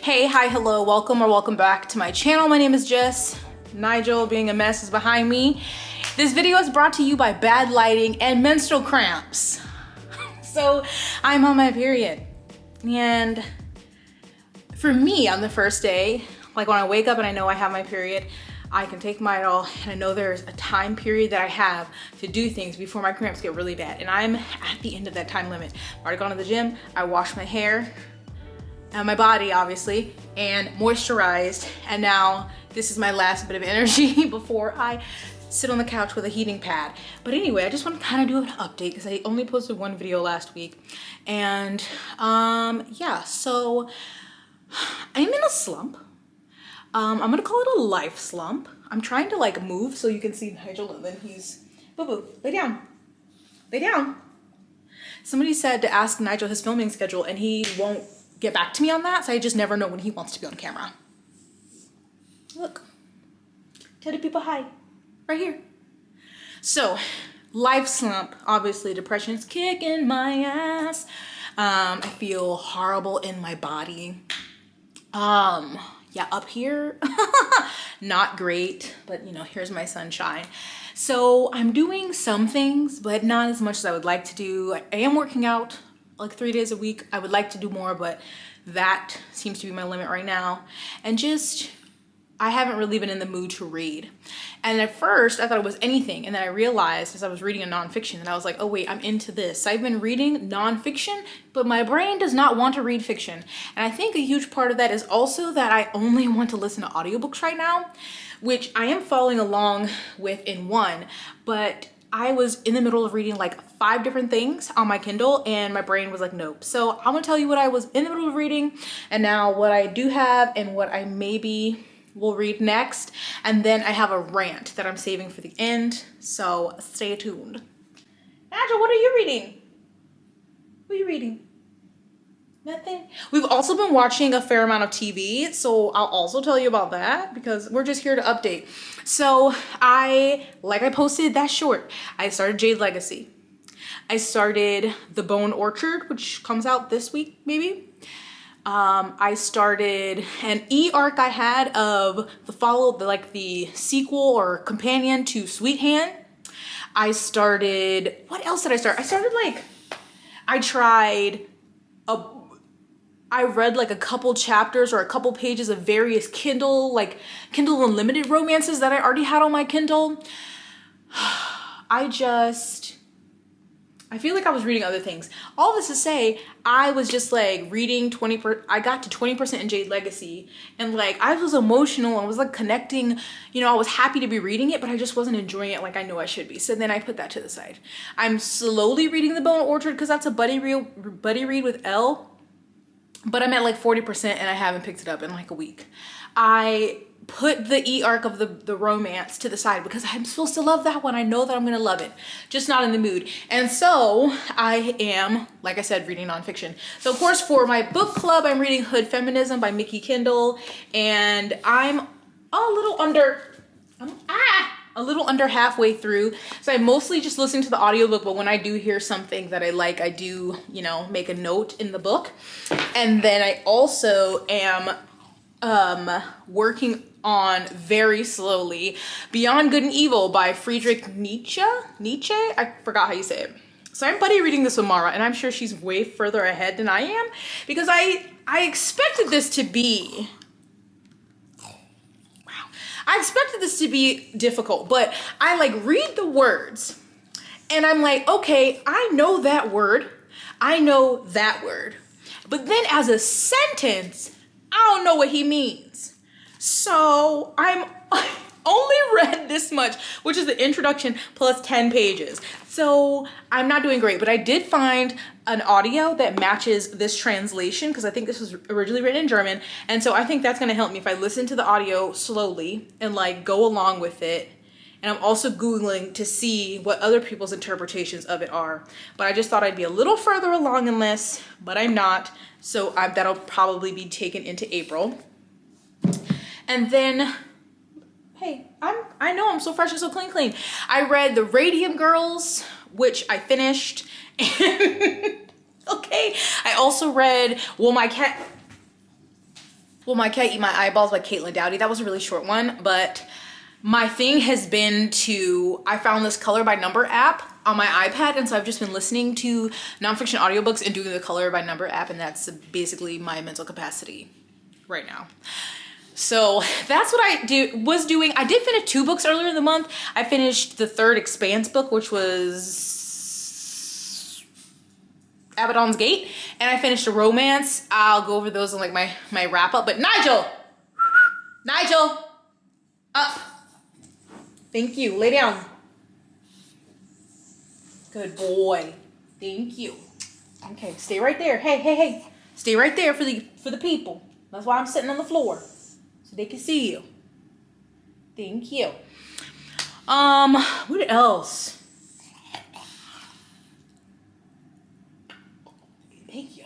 Hey, hi, hello, welcome or welcome back to my channel. My name is Jess. Nigel being a mess is behind me. This video is brought to you by bad lighting and menstrual cramps. So I'm on my period. And for me on the first day, like when I wake up and I know I have my period, I can take Midol and I know there's a time period that I have to do things before my cramps get really bad. And I'm at the end of that time limit. I've already gone to the gym, I washed my hair, and my body obviously, and moisturized. And now this is my last bit of energy before I sit on the couch with a heating pad. But anyway, I just want to kind of do an update because I only posted one video last week. And yeah, so I'm in a slump. I'm gonna call it a life slump. I'm trying to like move so you can see Nigel, and then he's, boo-boo, lay down, lay down. Somebody said to ask Nigel his filming schedule and he won't get back to me on that, so I just never know when he wants to be on camera. Look, tell the people hi, right here. So, life slump, obviously depression's kicking my ass. I feel horrible in my body. Yeah, up here, not great, but you know, here's my sunshine. So I'm doing some things, but not as much as I would like to do. I am working out like 3 days a week. I would like to do more, but that seems to be my limit right now. And just, I haven't really been in the mood to read. And at first I thought it was anything. And then I realized as I was reading a nonfiction that I was like, oh wait, I'm into this. I've been reading nonfiction, but my brain does not want to read fiction. And I think a huge part of that is also that I only want to listen to audiobooks right now, which I am following along with in one, but I was in the middle of reading like 5 different things on my Kindle and my brain was like, nope. So I'm gonna tell you what I was in the middle of reading and now what I do have and what I maybe will read next. And then I have a rant that I'm saving for the end. So stay tuned. Nigel, what are you reading? What are you reading? Nothing? We've also been watching a fair amount of TV, so I'll also tell you about that because we're just here to update. So like I posted that short, I started Jade Legacy. I started The Bone Orchard, which comes out this week, maybe. I started an e-arc I had of the sequel or companion to Sweet Hand. I started, what else did I start? I read like a couple chapters or a couple pages of various Kindle Unlimited romances that I already had on my Kindle. I feel like I was reading other things. All this to say, I was just like reading I got to 20% in Jade Legacy and like I was emotional. I was like connecting, you know, I was happy to be reading it, but I just wasn't enjoying it like I knew I should be. So then I put that to the side. I'm slowly reading The Bone Orchard because that's a buddy read with Elle, but I'm at like 40% and I haven't picked it up in like a week. I put the e-arc of the romance to the side because I'm supposed to love that one. I know that I'm gonna love it, just not in the mood. And so I am, like I said, reading nonfiction. So of course for my book club, I'm reading Hood Feminism by Mickey Kendall, and I'm a little under halfway through. So I'm mostly just listening to the audiobook, but when I do hear something that I like, I do, you know, make a note in the book. And then I also am working on very slowly Beyond Good and Evil by Friedrich Nietzsche? I forgot how you say it. So I'm buddy reading this with Mara, and I'm sure she's way further ahead than I am because I expected this to be, I expected this to be difficult, but I like read the words and I'm like, okay, I know that word. I know that word. But then as a sentence, I don't know what he means. So I'm only read this much, which is the introduction plus 10 pages. So I'm not doing great, but I did find an audio that matches this translation because I think this was originally written in German. And so I think that's gonna help me if I listen to the audio slowly and like go along with it. And I'm also Googling to see what other people's interpretations of it are. But I just thought I'd be a little further along in this, but I'm not. So that'll probably be taken into April. And then, hey, I know I'm so fresh and so clean. I read The Radium Girls, which I finished. And, okay, I also read Will My Cat Well, My Cat Eat My Eyeballs by Caitlin Dowdy. That was a really short one, but my thing has been I found this Color by Number app on my iPad, and so I've just been listening to nonfiction audiobooks and doing the Color by Number app, and that's basically my mental capacity right now. So that's what I was doing. I did finish 2 books earlier in the month. I finished the 3rd Expanse book, which was Abaddon's Gate, and I finished a romance. I'll go over those in like my wrap up. But Nigel, up. Thank you. Lay down. Good boy. Thank you. Okay, stay right there. Hey. Stay right there for the people. That's why I'm sitting on the floor, so they can see you. Thank you. What else? Thank you.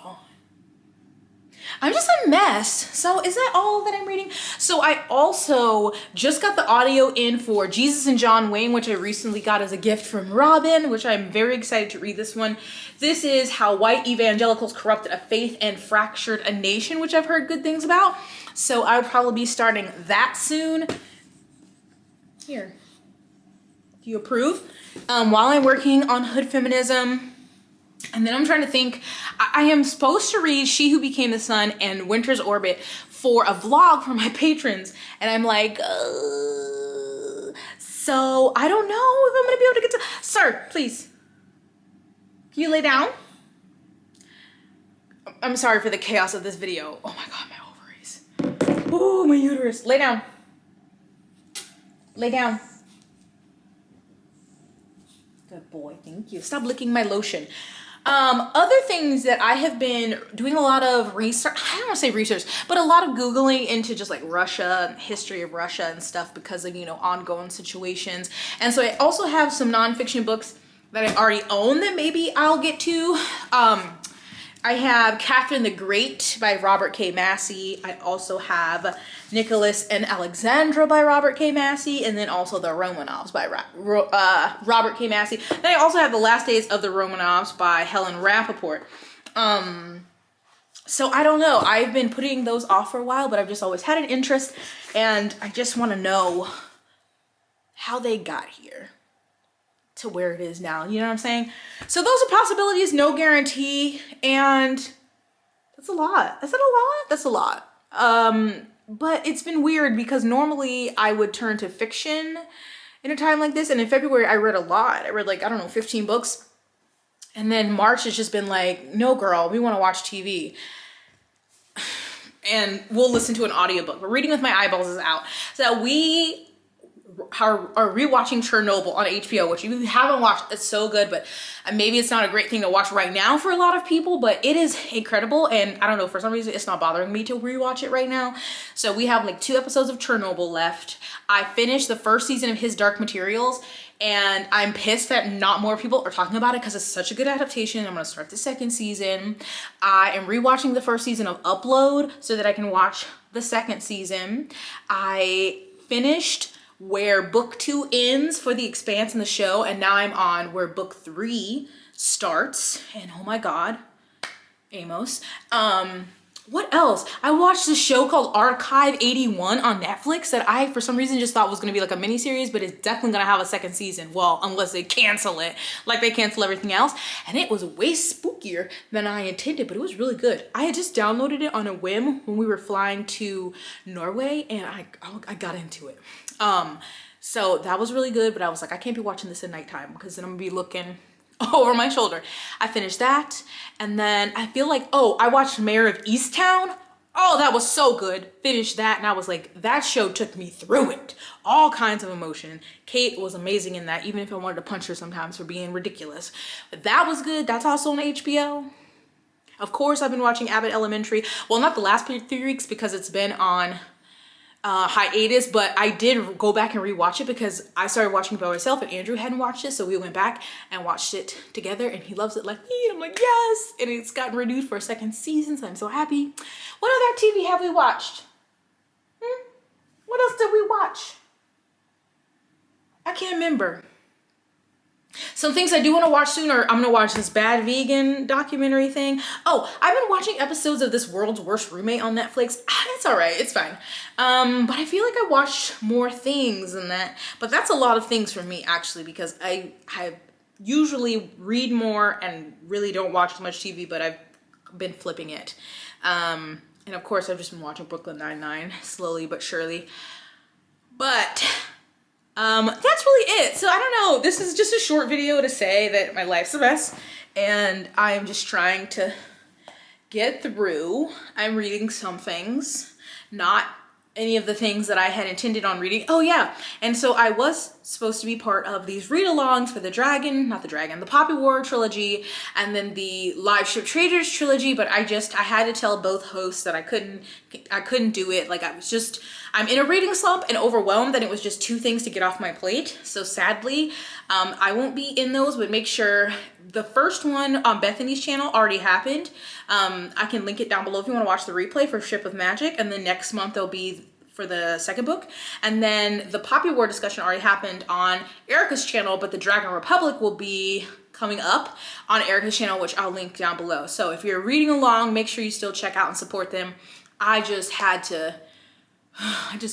I'm just a mess. So is that all that I'm reading? So I also just got the audio in for Jesus and John Wayne, which I recently got as a gift from Robin, which I'm very excited to read this one. This is How White Evangelicals Corrupted a Faith and Fractured a Nation, which I've heard good things about. So I'll probably be starting that soon. Here. Do you approve? While I'm working on hood feminism. And then I'm trying to think, I am supposed to read She Who Became the Sun and Winter's Orbit for a vlog for my patrons. And I'm like, so I don't know if I'm gonna be able to get to, sir, please. Can you lay down? I'm sorry for the chaos of this video. Oh my God, my ovaries. Oh, my uterus. Lay down. Lay down. Good boy, thank you. Stop licking my lotion. Other things that I have been doing a lot of research, I don't want to say research, but a lot of Googling into just like Russia and history of Russia and stuff because of, you know, ongoing situations. And so I also have some nonfiction books that I already own that maybe I'll get to. I have Catherine the Great by Robert K. Massey. I also have Nicholas and Alexandra by Robert K. Massey, and then also the Romanovs by Robert K. Massey. Then I also have The Last Days of the Romanovs by Helen Rappaport. So I don't know. I've been putting those off for a while, but I've just always had an interest, and I just want to know how they got here to where it is now, you know what I'm saying? So those are possibilities, no guarantee, and that's a lot. Is that a lot? That's a lot. But it's been weird because normally I would turn to fiction in a time like this, and in February I read a lot. I read like, I don't know, 15 books, and then March has just been like, no girl, we want to watch TV. And we'll listen to an audiobook, but Reading with My Eyeballs is out. So we are rewatching Chernobyl on HBO, which if you haven't watched, it's so good, but maybe it's not a great thing to watch right now for a lot of people, but it is incredible. And I don't know, for some reason it's not bothering me to rewatch it right now. So we have like 2 episodes of Chernobyl left. I finished the 1st season of His Dark Materials, and I'm pissed that not more people are talking about it because it's such a good adaptation. I'm gonna start the 2nd season. I am rewatching the 1st season of Upload so that I can watch the 2nd season. I finished where book 2 ends for The Expanse in the show, and now I'm on where book 3 starts, and oh my God, Amos. What else? I watched this show called Archive 81 on Netflix that I, for some reason, just thought was gonna be like a mini-series, but it's definitely gonna have a 2nd season. Well, unless they cancel it, like they cancel everything else. And it was way spookier than I intended, but it was really good. I had just downloaded it on a whim when we were flying to Norway, and I got into it. So that was really good, but I was like, I can't be watching this at nighttime because then I'm gonna be looking over my shoulder. I finished that, and then I feel like, oh, I watched Mayor of Easttown. Oh, that was so good. Finished that, and I was like, that show took me through it. All kinds of emotion. Kate was amazing in that, even if I wanted to punch her sometimes for being ridiculous. But that was good. That's also on HBO. Of course, I've been watching Abbott Elementary. Well, not the last 3 weeks because it's been on hiatus, but I did go back and rewatch it because I started watching it by myself and Andrew hadn't watched it, so we went back and watched it together, and he loves it like me, and I'm like, yes, and it's gotten renewed for a 2nd season, so I'm so happy. What other TV have we watched? What else did we watch? I can't remember. Some things I do want to watch soon are I'm going to watch this bad vegan documentary thing. Oh, I've been watching episodes of this World's Worst Roommate on Netflix. It's all right. It's fine. But I feel like I watch more things than that. But that's a lot of things for me, actually, because I usually read more and really don't watch as much TV, but I've been flipping it. And of course, I've just been watching Brooklyn Nine-Nine slowly but surely. But that's really it. So I don't know, this is just a short video to say that my life's a mess and I'm just trying to get through. I'm reading some things, not any of the things that I had intended on reading. Oh yeah, and so I was supposed to be part of these read-alongs for the Poppy War trilogy and then the Live Ship Traders trilogy, but I had to tell both hosts that I couldn't do it. Like I'm in a reading slump and overwhelmed, and it was just two things to get off my plate. So sadly, I won't be in those, but make sure the first one on Bethany's channel already happened. I can link it down below if you want to watch the replay for Ship of Magic, and then next month there'll be for the second book. And then the Poppy War discussion already happened on Erica's channel, but the Dragon Republic will be coming up on Erica's channel, which I'll link down below. So if you're reading along, make sure you still check out and support them. I just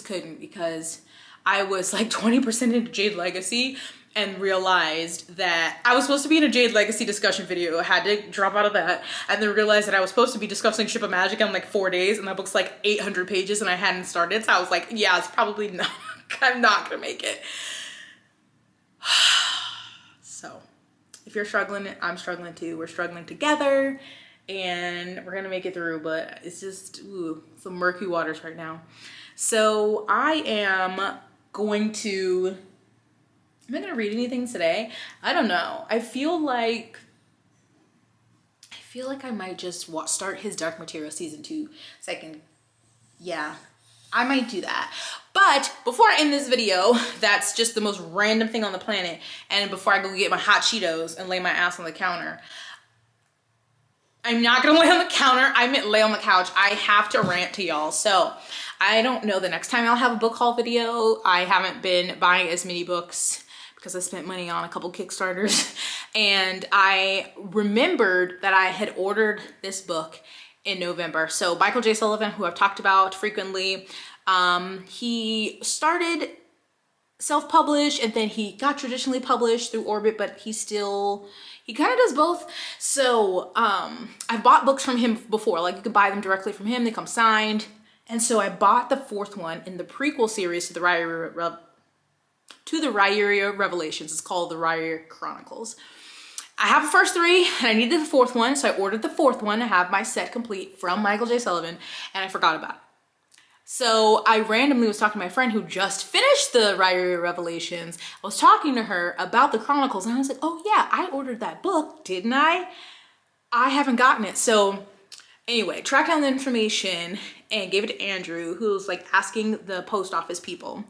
couldn't, because I was like 20% into Jade Legacy and realized that I was supposed to be in a Jade Legacy discussion video. I had to drop out of that, and then realized that I was supposed to be discussing Ship of Magic in like 4 days, and that book's like 800 pages and I hadn't started. So I was like, yeah, it's probably not, I'm not gonna make it. So if you're struggling, I'm struggling too. We're struggling together and we're gonna make it through, but it's just some murky waters right now. So I am going to, am I gonna read anything today? I don't know. I feel like I might just start his Dark Material season 2 so I can, yeah, I might do that. But before I end this video, that's just the most random thing on the planet, and before I go get my hot Cheetos and lay my ass on the counter, I'm not gonna lay on the counter, I meant lay on the couch. I have to rant to y'all. So I don't know the next time I'll have a book haul video. I haven't been buying as many books because I spent money on a couple Kickstarters. And I remembered that I had ordered this book in November. So Michael J. Sullivan, who I've talked about frequently, he started self-published and then he got traditionally published through Orbit, but he kind of does both. So I've bought books from him before, like you can buy them directly from him, they come signed. And so I bought the 4th one in the prequel series to the Rhyria Revelations. It's called the Rhyria Chronicles. I have the first 3 and I needed the 4th one, so I ordered the 4th one to have my set complete from Michael J. Sullivan, and I forgot about it. So I randomly was talking to my friend who just finished the Rhyria Revelations. I was talking to her about the Chronicles and I was like, oh yeah, I ordered that book, didn't I? I haven't gotten it. So anyway, tracked down the information and gave it to Andrew, who was like asking the post office people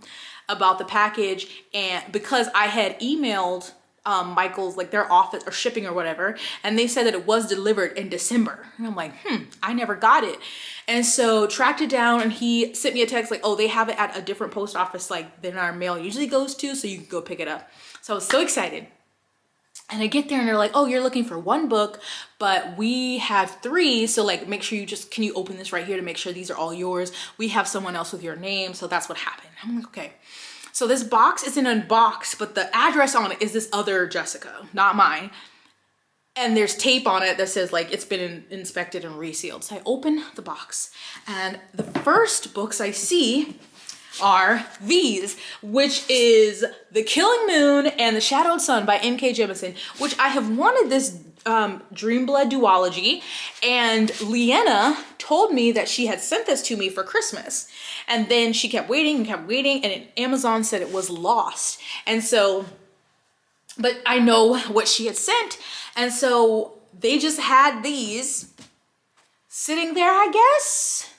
about the package, and because I had emailed Michael's, like their office or shipping or whatever, and they said that it was delivered in December, and I'm like, I never got it. And so tracked it down, and he sent me a text like, oh, they have it at a different post office like than our mail usually goes to, so you can go pick it up. So I was so excited. And I get there and they're like, oh, you're looking for 1 book, but we have 3. So like, make sure can you open this right here to make sure these are all yours? We have someone else with your name. So that's what happened. I'm like, okay. So this box isn't unboxed, but the address on it is this other Jessica, not mine. And there's tape on it that says like, it's been inspected and resealed. So I open the box and the first books I see are these, which is The Killing Moon and The Shadowed Sun by N.K. Jemisin, which I have wanted this Dreamblood duology, and Leanna told me that she had sent this to me for Christmas, and then she kept waiting, and Amazon said it was lost. And so, but I know what she had sent, and so they just had these sitting there, I guess,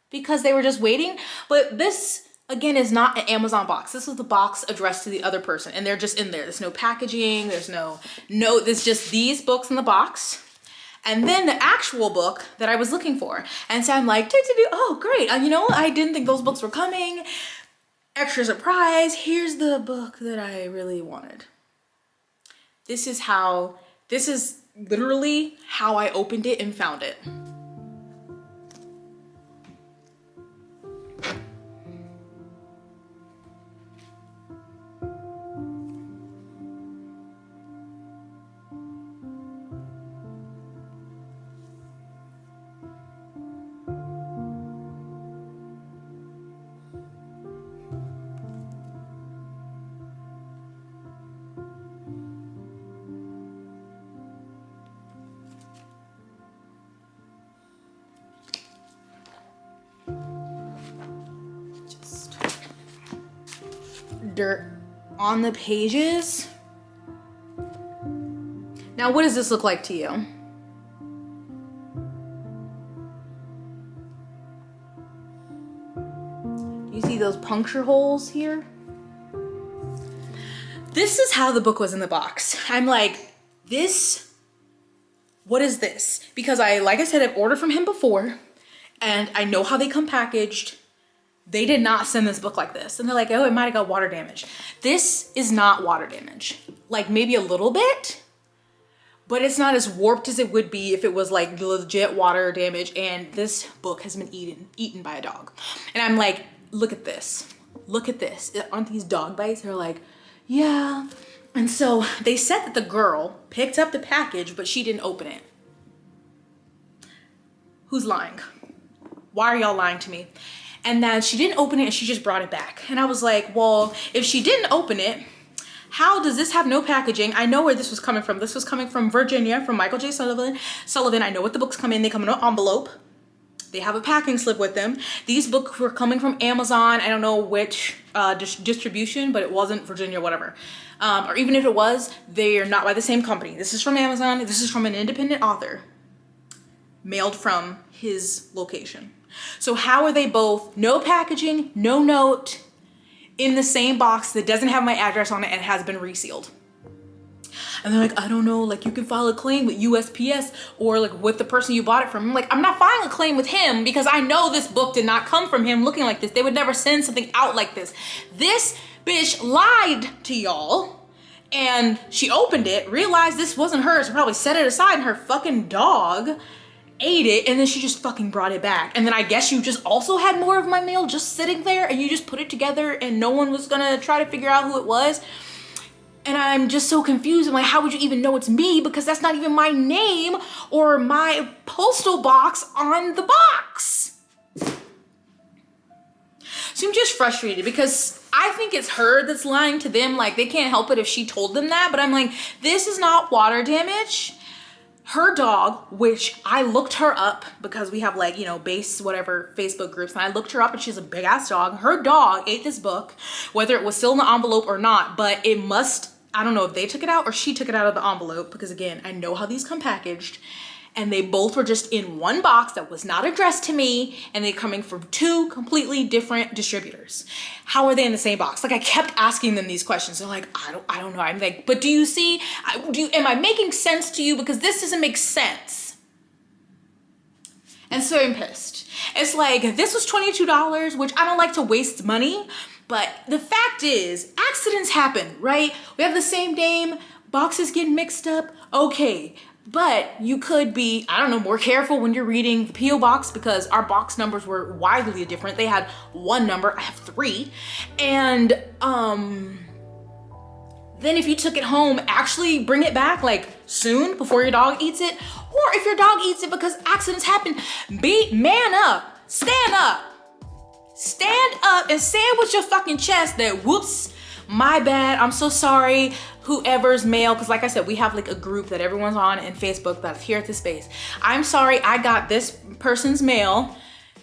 because they were just waiting. But this, again, is not an Amazon box. This was the box addressed to the other person, and they're just in there. There's no packaging, there's there's just these books in the box, and then the actual book that I was looking for. And so I'm like, oh great, you know, I didn't think those books were coming. Extra surprise, here's the book that I really wanted. This is literally how I opened it and found it. Dirt on the pages. Now, what does this look like to you? You see those puncture holes here? This is how the book was in the box. I'm like, what is this? Because like I said, I've ordered from him before and I know how they come packaged. They did not send this book like this. And they're like, oh, it might've got water damage. This is not water damage. Like maybe a little bit, but it's not as warped as it would be if it was like legit water damage. And this book has been eaten by a dog. And I'm like, look at this. Look at this. Aren't these dog bites? They're like, yeah. And so they said that the girl picked up the package, but she didn't open it. Who's lying? Why are y'all lying to me? And then she didn't open it and she just brought it back. And I was like, well, if she didn't open it, how does this have no packaging? I know where this was coming from. This was coming from Virginia, from Michael J. Sullivan. I know what the books come in. They come in an envelope. They have a packing slip with them. These books were coming from Amazon. I don't know which distribution, but it wasn't Virginia, whatever. Or even if it was, they are not by the same company. This is from Amazon. This is from an independent author, mailed from his location. So how are they both no packaging, no note, in the same box that doesn't have my address on it and has been resealed? And they're like, I don't know, like you can file a claim with USPS or like with the person you bought it from. I'm like, I'm not filing a claim with him because I know this book did not come from him looking like this. They would never send something out like this. This bitch lied to y'all and she opened it, realized this wasn't hers, probably set it aside, and her fucking dog ate it, and then she just fucking brought it back. And then I guess you just also had more of my mail just sitting there and you just put it together and no one was gonna try to figure out who it was. And I'm just so confused. I'm like, how would you even know it's me? Because that's not even my name or my postal box on the box. So I'm just frustrated because I think it's her that's lying to them. Like they can't help it if she told them that, but I'm like, this is not water damage. Her dog, which I looked her up because we have like, you know, base whatever Facebook groups, and I looked her up and she's a big ass dog. Her dog ate this book, whether it was still in the envelope or not, but it must, I don't know if they took it out or she took it out of the envelope, because again, I know how these come packaged, and they both were just in one box that was not addressed to me, and they're coming from two completely different distributors. How are they in the same box? Like I kept asking them these questions. They're like, I don't know. I'm like, but do you see, am I making sense to you? Because this doesn't make sense. And so I'm pissed. It's like, this was $22, which I don't like to waste money, but the fact is accidents happen, right? We have the same name, boxes get mixed up. Okay. But you could be, I don't know, more careful when you're reading the P.O. box, because our box numbers were widely different. They had one number, I have 3. And then if you took it home, actually bring it back like soon before your dog eats it. Or if your dog eats it because accidents happen, man up, stand up and say it with your fucking chest that whoops, my bad, I'm so sorry, whoever's mail, because like I said, we have like a group that everyone's on in Facebook that's here at the space. I'm sorry I got this person's mail.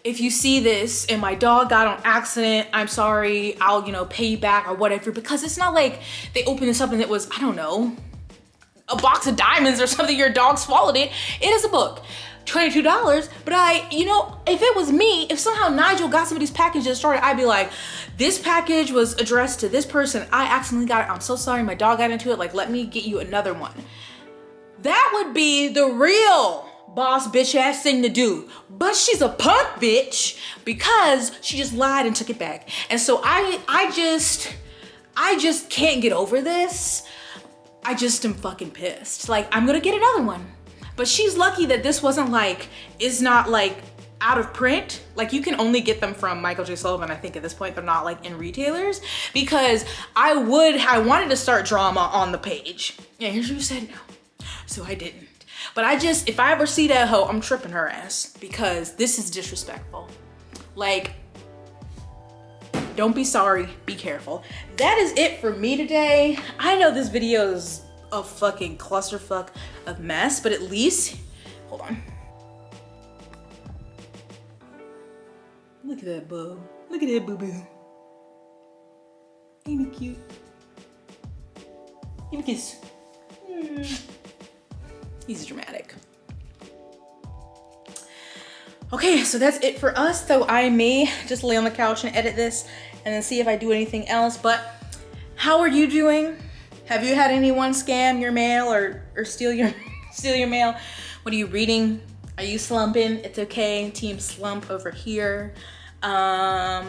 If you see this and my dog got on accident, I'm sorry, I'll, you know, pay you back or whatever, because it's not like they opened this up and it was, I don't know, a box of diamonds or something, your dog swallowed it. It is a book. $22, but you know, if it was me, if somehow Nigel got some of these packages and started, I'd be like, this package was addressed to this person, I accidentally got it, I'm so sorry, my dog got into it, like let me get you another one. That would be the real boss bitch ass thing to do. But she's a punk bitch because she just lied and took it back. And so I just can't get over this. I just am fucking pissed. Like, I'm gonna get another one. But she's lucky that this wasn't like, is not like out of print. Like, you can only get them from Michael J. Sullivan. I think at this point they're not like in retailers, because I wanted to start drama on the page. Yeah, here's who said no. So I didn't. But if I ever see that hoe, I'm tripping her ass, because this is disrespectful. Like, don't be sorry, be careful. That is it for me today. I know this video is a fucking clusterfuck of mess, but at least, hold on. Look at that boo. Look at that boo-boo. Ain't he cute? Give me a kiss. He's dramatic. Okay, so that's it for us. So I may just lay on the couch and edit this and then see if I do anything else. But how are you doing? Have you had anyone scam your mail or steal your mail? What are you reading? Are you slumping? It's okay. Team slump over here. That's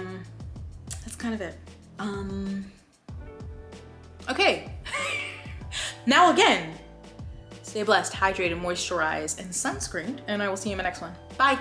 kind of it. Okay. Now again, stay blessed, hydrated, moisturized, and sunscreened, and I will see you in my next one. Bye.